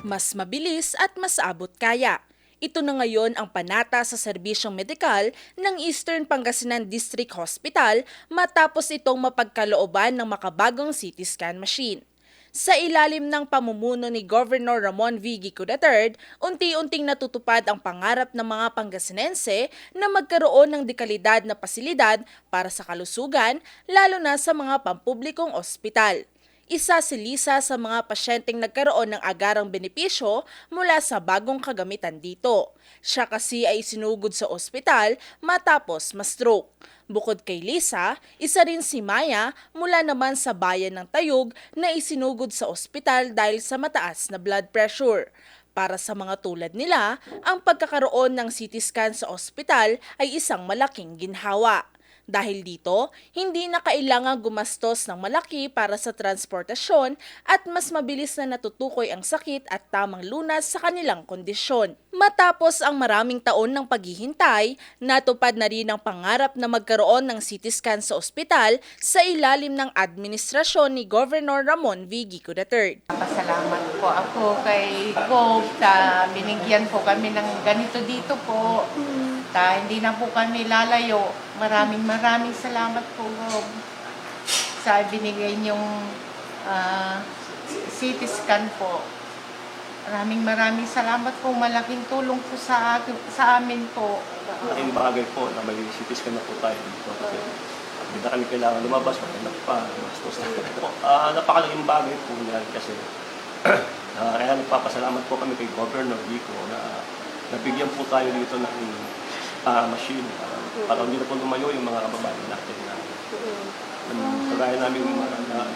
mas mabilis at mas abot kaya. Ito na ngayon ang panata sa serbisyong medikal ng Eastern Pangasinan District Hospital matapos itong mapagkalooban ng makabagong CT scan machine. Sa ilalim ng pamumuno ni Governor Ramon V. Gico III, unti-unting natutupad ang pangarap ng mga Pangasinense na magkaroon ng dekalidad na pasilidad para sa kalusugan, lalo na sa mga pampublikong ospital. Isa si Lisa sa mga pasyenteng nagkaroon ng agarang benepisyo mula sa bagong kagamitan dito. Siya kasi ay sinugod sa ospital matapos ma-stroke. Bukod kay Lisa, isa rin si Maya mula naman sa bayan ng Tayug na isinugod sa ospital dahil sa mataas na blood pressure. Para sa mga tulad nila, ang pagkakaroon ng CT scan sa ospital ay isang malaking ginhawa. Dahil dito, hindi na kailangang gumastos ng malaki para sa transportasyon at mas mabilis na natutukoy ang sakit at tamang lunas sa kanilang kondisyon. Matapos ang maraming taon ng paghihintay, natupad na rin ang pangarap na magkaroon ng CT scan sa ospital sa ilalim ng administrasyon ni Governor Ramon V. Gico III. Pasalamat po ako kay Gov sa binigyan po kami ng ganito dito po. Hindi na po kami lalayo. Maraming salamat po, Gov, sa binigay niyong CT scan po. Maraming salamat po. Malaking tulong po sa amin po. Malaking bagay po na may CT scan na po tayo dito. Kasi hindi na kami kailangan lumabas, magandang pa. Napakalaking bagay po yan kasi kaya nagpapasalamat po kami kay Governor Vico na nabigyan po tayo dito ng machine para hindi na po lumayo yung mga kababayan natin na kagaya namin na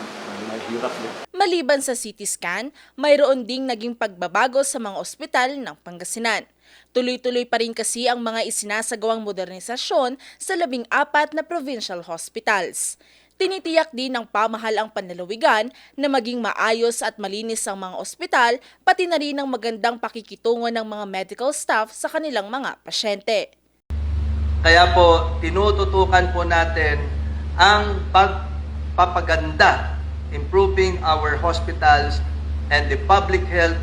mahirap din. Maliban sa CT scan, mayroon ding naging pagbabago sa mga ospital ng Pangasinan. Tuloy-tuloy pa rin kasi ang mga isinasagawang modernisasyon sa 14 na provincial hospitals. Tinitiyak din ng pamahalaang panlalawigan na maging maayos at malinis ang mga ospital, pati na rin ang magandang pakikitungo ng mga medical staff sa kanilang mga pasyente. Kaya po, tinututukan po natin ang pagpapaganda, improving our hospitals and the public health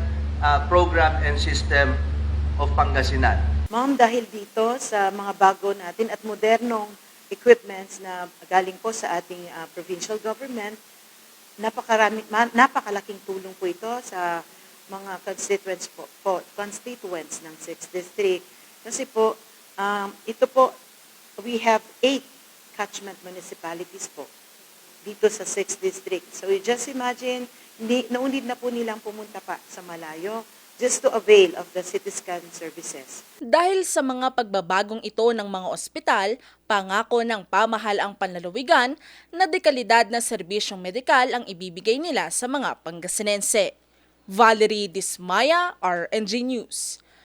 program and system of Pangasinan. Ma'am, dahil dito sa mga bago natin at modernong equipments na galing po sa ating provincial government, napakalaking tulong po ito sa mga constituents ng 6th District. Kasi po, ito po, we have 8 catchment municipalities po dito sa 6th District. So you just imagine, naunid na po nilang pumunta pa sa malayo just to avail of the CT scan services. Dahil sa mga pagbabagong ito ng mga ospital, pangako ng pamahalaang panlalawigan na dekalidad na serbisyong medikal ang ibibigay nila sa mga Pangasinense. Valerie Dismaya, RNG News.